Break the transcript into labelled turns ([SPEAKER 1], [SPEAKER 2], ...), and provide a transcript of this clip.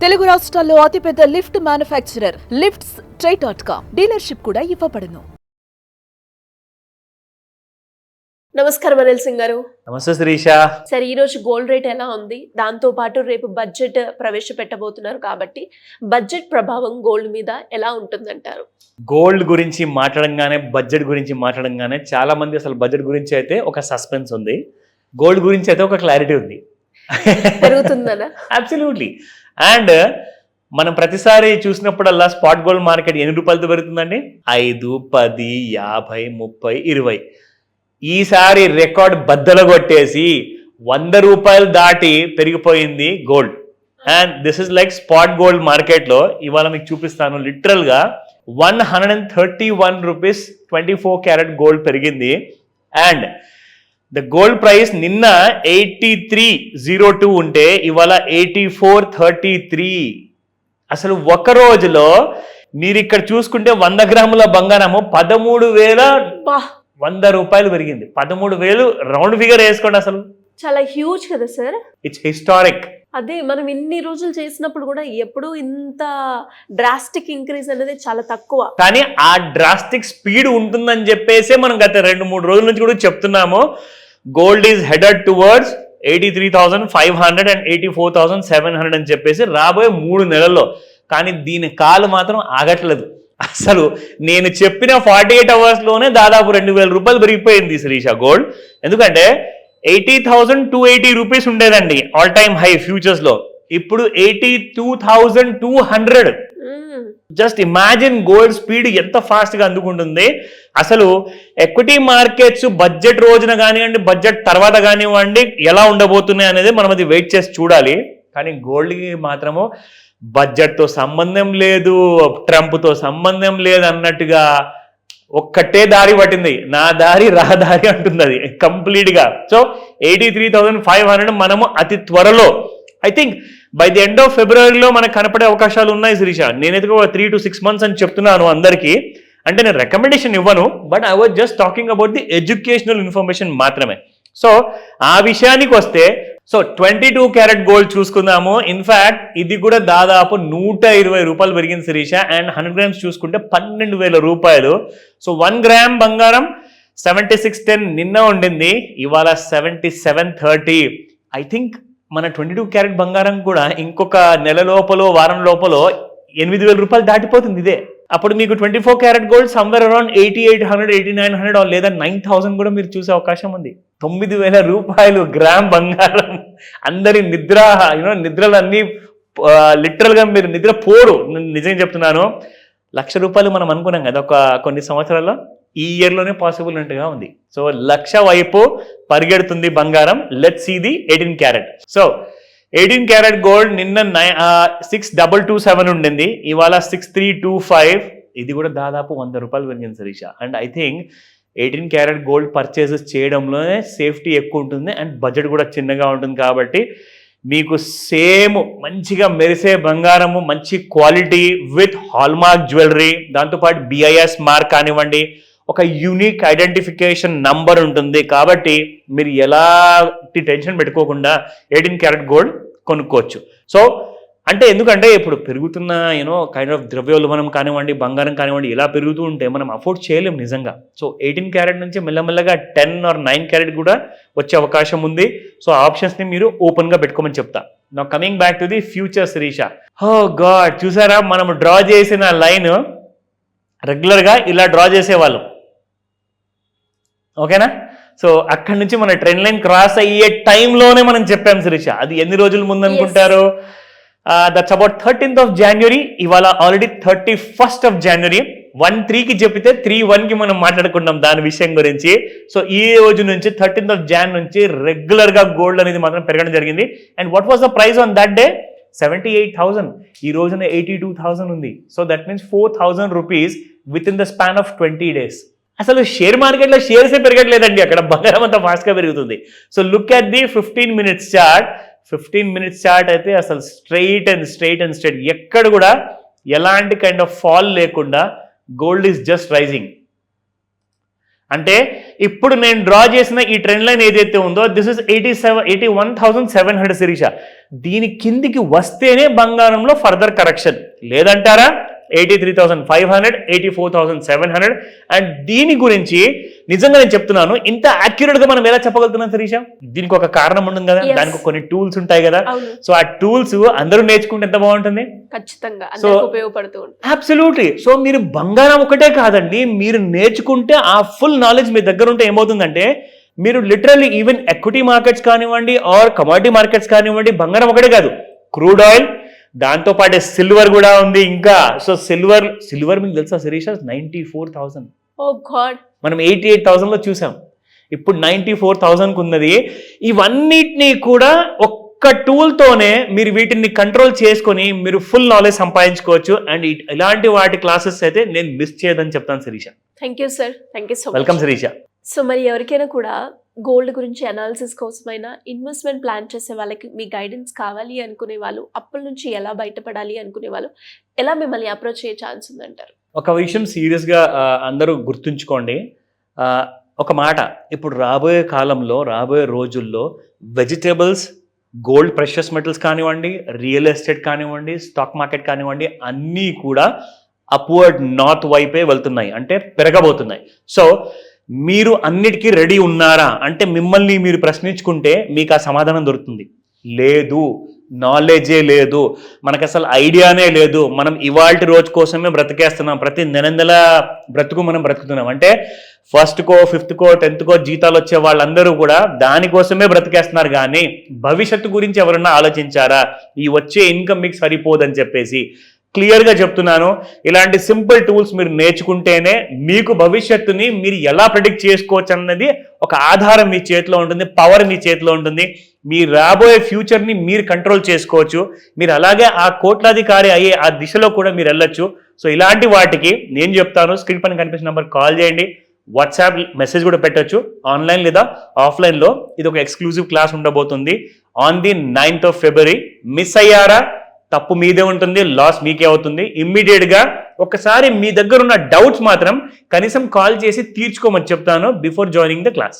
[SPEAKER 1] తెలుగు రాష్ట్రాల్లో అతిపెద్ద lift manufacturer lifts ట్రై.com dealership కూడా ఇవ్వబడును.
[SPEAKER 2] నమస్కారం అనిల్ సింగ్ గారు.
[SPEAKER 3] నమస్తే శిరీష.
[SPEAKER 2] సరే, ఈ రోజు గోల్డ్ రేట్ ఎలా ఉంది, దాంతో పాటు రేపు బడ్జెట్ ప్రవేశపెట్టబోతున్నారు కాబట్టి బడ్జెట్ ప్రభావం గోల్డ్ మీద ఎలా ఉంటుందంటారు?
[SPEAKER 3] గోల్డ్ గురించి మాట్లాడంగానే, బడ్జెట్ గురించి మాట్లాడంగానే చాలా మంది అసలు బడ్జెట్ గురించి అయితే ఒక సస్పెన్స్ ఉంది, గోల్డ్ గురించి అయితే ఒక క్లారిటీ ఉంది.
[SPEAKER 2] పెరుగుతుందనా?
[SPEAKER 3] అబ్సల్యూట్లీ. అండ్ మనం ప్రతిసారి చూసినప్పుడల్లా స్పాట్ గోల్డ్ మార్కెట్ ఎన్ని రూపాయలతో పెరుగుతుందండి? 5, 10, 50, 30, 20. ఈసారి రికార్డ్ బద్దలు కొట్టేసి 100 రూపాయలు దాటి పెరిగిపోయింది gold. And this is like spot gold మార్కెట్లో ఇవాళ మీకు చూపిస్తాను. లిటరల్గా 131 రూపీస్ 24 క్యారెట్ గోల్డ్ పెరిగింది. అండ్ ద గోల్డ్ ప్రైస్ నిన్న 83.02 ఉంటే ఇవాళ 84.33. అసలు ఒక రోజులో మీరు ఇక్కడ చూసుకుంటే 100 గ్రాముల బంగారము 13,100 రూపాయలు పెరిగింది. 13,000 రౌండ్ ఫిగర్ వేసుకోండి. అసలు
[SPEAKER 2] చాలా హ్యూజ్ కదా సార్.
[SPEAKER 3] It's historic.
[SPEAKER 2] అదే మనం ఇన్ని రోజులు చేసినప్పుడు కూడా ఎప్పుడు ఇంత డ్రాస్టిక్ ఇంక్రీజ్ అనేది చాలా తక్కువ.
[SPEAKER 3] కానీ ఆ డ్రాస్టిక్ స్పీడ్ ఉంటుందని చెప్పేసి మనం గత 2-3 రోజుల నుంచి కూడా చెప్తున్నాము. Gold is headed towards 83,500 and 84,700 అని చెప్పేసి రాబోయే 3 నెలల్లో. కానీ దీని కాలు మాత్రం ఆగట్లేదు. అసలు నేను చెప్పిన 48 అవర్స్లోనే దాదాపు 2,000 రూపాయలు పెరిగిపోయింది శిరీష గోల్డ్. ఎందుకంటే 80,280 రూపీస్ ఉండేదండి ఆల్ టైమ్ హై ఫ్యూచర్స్ లో. ఇప్పుడు 82,200. జస్ట్ ఇమాజిన్ గోల్డ్ స్పీడ్ ఎంత ఫాస్ట్ గా అందుకుంటుంది. అసలు ఎక్విటీ మార్కెట్స్ బడ్జెట్ రోజున కానివ్వండి, బడ్జెట్ తర్వాత కానివ్వండి ఎలా ఉండబోతున్నాయి అనేది మనం అది వెయిట్ చేసి చూడాలి. కానీ గోల్డ్కి మాత్రము బడ్జెట్తో సంబంధం లేదు, ట్రంప్తో సంబంధం లేదు అన్నట్టుగా ఒక్కటే దారి పట్టింది. నా దారి రహదారి అంటుంది అది కంప్లీట్గా. సో 83,500 మనము అతి త్వరలో, I think by the end of ఫిబ్రవరిలో మనకు కనపడే అవకాశాలు ఉన్నాయి శిరీష. నేనైతే 3 to 6 months అని చెప్తున్నాను అందరికీ. అంటే నేను రికమెండేషన్ ఇవ్వను, but I was just talking about the educational information మాత్రమే. సో ఆ విషయానికి వస్తే, సో 22 క్యారెట్ గోల్డ్ చూసుకుందాము. ఇన్ఫ్యాక్ట్ ఇది కూడా దాదాపు 120 రూపాయలు పెరిగింది శిరీష. అండ్ 100 గ్రామ్స్ చూసుకుంటే 12,000 రూపాయలు. సో 1 గ్రామ్ బంగారం 76.10 నిన్న ఉండింది, ఇవాళ 77.30. ఐ థింక్ మన 22 క్యారెట్ బంగారం కూడా ఇంకొక నెల లోపల, వారం లోపల 8,000 రూపాయలు దాటిపోతుంది ఇదే. అప్పుడు మీకు 24 క్యారెట్ గోల్డ్ సమ్వేర్ అరౌండ్ 8,800, 8,900 లేదా 9,000 కూడా మీరు చూసే అవకాశం ఉంది. 9,000 రూపాయలు గ్రామ్ బంగారం. అందరి నిద్రలన్నీ లిటరల్గా మీరు నిద్ర పోరు. నిజం చెప్తున్నాను. 1,00,000 రూపాయలు మనం అనుకున్నాం కదా ఒక కొన్ని సంవత్సరాల్లో, ఈ ఇయర్లోనే పాసిబుల్ ఉన్నట్టుగా ఉంది. సో 1,00,000 వైపు పరిగెడుతుంది బంగారం. Let's see the 18 carat. So 18 carat gold నిన్న 6,227 ఉండింది, ఇవాళ 6,325. ఇది కూడా దాదాపు 100 రూపాయలు పెరిగింది Shirisha. And I think 18 carat gold purchases చేయడంలోనే సేఫ్టీ ఎక్కువ ఉంటుంది అండ్ బడ్జెట్ కూడా చిన్నగా ఉంటుంది. కాబట్టి మీకు సేమ్ మంచిగా మెరిసే బంగారము, మంచి క్వాలిటీ విత్ హాల్మార్క్ జ్యువెలరీ, దాంతోపాటు BIS మార్క్ కానివ్వండి, ఒక యూనిక్ ఐడెంటిఫికేషన్ నంబర్ ఉంటుంది. కాబట్టి మీరు ఎలాంటి టెన్షన్ పెట్టుకోకుండా 18 క్యారెట్ గోల్డ్ కొనుక్కోవచ్చు. సో అంటే ఎందుకంటే ఇప్పుడు పెరుగుతున్న కైండ్ ఆఫ్ ద్రవ్యోల్బణం కానివ్వండి, బంగారం కానివ్వండి, ఇలా పెరుగుతూ ఉంటే మనం అఫోర్డ్ చేయలేం నిజంగా. సో 18 క్యారెట్ నుంచి మెల్లమెల్లగా 10 or 9 క్యారెట్ కూడా వచ్చే అవకాశం ఉంది. సో ఆప్షన్స్ని మీరు ఓపెన్గా పెట్టుకోమని చెప్తా. నా coming back to the future Sirisha. Oh god, చూసారా మనం డ్రా చేసిన లైన్ రెగ్యులర్గా ఇలా డ్రా చేసేవాళ్ళం, ఓకేనా? సో అక్కడి నుంచి మన ట్రెండ్ లైన్ క్రాస్ అయ్యే టైంలోనే మనం చెప్పాం శిరీష. అది ఎన్ని రోజుల ముందు అనుకుంటారు? That's about 13th of January. ఇవాళ ఆల్రెడీ 31st of January. 1-3కి చెప్పితే 3-1కి మనం మాట్లాడుకున్నాం దాని విషయం గురించి. సో ఈ రోజు నుంచి 13th of Jan నుంచి రెగ్యులర్గా గోల్డ్ అనేది మాత్రం పెరగడం జరిగింది. And what was the price on that day? 78,000. ఈ రోజున 82,000 ఉంది. So that means 4,000 rupees with in the span of 20 days. అసలు షేర్ మార్కెట్లో షేర్సే పెరగట్లేదండి, అక్కడ బంగారం అంతా ఫాస్ట్గా పెరుగుతుంది. So look at the 15 minutes chart. 15 minutes chart అయితే అసలు స్ట్రైట్ అండ్ ఎక్కడ కూడా ఎలాంటి కైండ్ ఆఫ్ ఫాల్ లేకుండా గోల్డ్ ఈజ్ జస్ట్ రైజింగ్. అంటే ఇప్పుడు నేను డ్రా చేసిన ఈ ట్రెండ్ లైన్ ఏదైతే ఉందో దిస్ ఇస్ 81,700 శిరీష. దీని కిందికి వస్తేనే బంగారంలో ఫర్దర్ కరెక్షన్, లేదంటారా 83,500, 84,700. అండ్ దీని గురించి నిజంగా నేను చెప్తున్నాను, ఇంత యాక్యురేట్ గా మనం ఎలా చెప్పగలుగుతున్నాం శిరీష? దీనికి ఒక కారణం ఉంటుంది కదా, దానికి కొన్ని టూల్స్ ఉంటాయి కదా. సో ఆ టూల్స్ అందరూ నేర్చుకుంటే ఎంత బాగుంటుంది,
[SPEAKER 2] ఖచ్చితంగా
[SPEAKER 3] సో
[SPEAKER 2] ఉపయోగపడుతూ ఉంటుంది.
[SPEAKER 3] అబ్సల్యూట్లీ. సో మీరు బంగారం ఒకటే కాదండి, మీరు నేర్చుకుంటే ఆ ఫుల్ నాలెడ్జ్ మీ దగ్గర ఉంటే ఏమవుతుందంటే మీరు లిటరల్లీ ఈవెన్ ఎక్విటీ మార్కెట్స్ కానివ్వండి ఆర్ కమోడిటీ మార్కెట్స్ కానివ్వండి, బంగారం ఒకటే కాదు, క్రూడ్ ఆయిల్, దాంతో పాటే సిల్వర్ కూడా ఉంది. ఇంకా సో సిల్వర్ మీకు తెలుసా శిరీష 94,000.
[SPEAKER 2] ఓ గాడ్,
[SPEAKER 3] మనం 88,000 లో చూసాం, ఇప్పుడు 94,000 ఉన్నది. ఇవన్నిటినీ కూడా ఒక్క టూల్తోనే మీరు వీటిని కంట్రోల్ చేసుకొని మీరు ఫుల్ నాలెడ్జ్ సంపాదించుకోవచ్చు. అండ్ ఇలాంటి వాటి క్లాసెస్ అయితే నేను మిస్ చేయదని చెప్తాను Sirisha.
[SPEAKER 2] Thank you sir, thank you so much.
[SPEAKER 3] Welcome Sirisha.
[SPEAKER 2] So మరి ఎవరికైనా కూడా గోల్డ్ గురించి అనాలిసిస్ కోసమైనా, ఇన్వెస్ట్మెంట్ ప్లాన్ చేసే వాళ్ళకి మీ గైడెన్స్ కావాలి అనుకునే వాళ్ళు, అప్పుల నుంచి ఎలా బయటపడాలి అనుకునే వాళ్ళు ఎలా మిమ్మల్ని అప్రోచ్ అయ్యే ఛాన్స్ ఉందంటారు?
[SPEAKER 3] ఒక విషయం సీరియస్గా అందరూ గుర్తుంచుకోండి. ఒక మాట, ఇప్పుడు రాబోయే కాలంలో, రాబోయే రోజుల్లో వెజిటేబుల్స్, గోల్డ్, ప్రెషియస్ మెటల్స్ కానివ్వండి, రియల్ ఎస్టేట్ కానివ్వండి, స్టాక్ మార్కెట్ కానివ్వండి, అన్నీ కూడా అప్వర్డ్ నార్త్ వైపే వెళ్తున్నాయి, అంటే పెరగబోతున్నాయి. సో మీరు అన్నిటికీ రెడీ ఉన్నారా అంటే మిమ్మల్ని మీరు ప్రశ్నించుకుంటే మీకు ఆ సమాధానం దొరుకుతుంది. లేదు, నాలెడ్జే లేదు, మనకు అసలు ఐడియానే లేదు, మనం ఇవాల్టి రోజు కోసమే బ్రతికేస్తున్నాం, ప్రతి నెల బ్రతుకు మనం బ్రతుకుతున్నాం. అంటే ఫస్ట్కో, ఫిఫ్త్కో, 10థ్కో జీతాలు వచ్చే వాళ్ళందరూ కూడా దానికోసమే బ్రతికేస్తున్నారు. కానీ భవిష్యత్తు గురించి ఎవరన్నా ఆలోచించారా? ఈ వచ్చే ఇన్కమ్ మీకు సరిపోదని చెప్పేసి క్లియర్గా చెప్తున్నాను. ఇలాంటి సింపుల్ టూల్స్ మీరు నేర్చుకుంటేనే మీకు భవిష్యత్తుని మీరు ఎలా ప్రిడిక్ట్ చేసుకోవచ్చు అన్నది ఒక ఆధారం మీ చేతిలో ఉంటుంది, పవర్ మీ చేతిలో ఉంటుంది. మీ రాబోయే ఫ్యూచర్ని మీరు కంట్రోల్ చేసుకోవచ్చు. మీరు అలాగే ఆ కోట్లాధికారి అయ్యే ఆ దిశలో కూడా మీరు వెళ్ళొచ్చు. సో ఇలాంటి వాటికి నేను చెప్తాను, స్క్రీన్ పైన కనిపిస్తున్న నెంబర్ కాల్ చేయండి, వాట్సాప్ మెసేజ్ కూడా పెట్టచ్చు, ఆన్లైన్ లేదా ఆఫ్లైన్లో. ఇది ఒక ఎక్స్క్లూజివ్ క్లాస్ ఉండబోతుంది on the 9th of February. Miss అయ్యారా? తప్పు మీదే ఉంటుంది, లాస్ మీకే అవుతుంది. ఇమ్మీడియట్గా ఒకసారి మీ దగ్గర ఉన్న డౌట్స్ మాత్రం కనీసం కాల్ చేసి తీర్చుకోమని చెప్తాను బిఫోర్ జాయినింగ్ ద క్లాస్.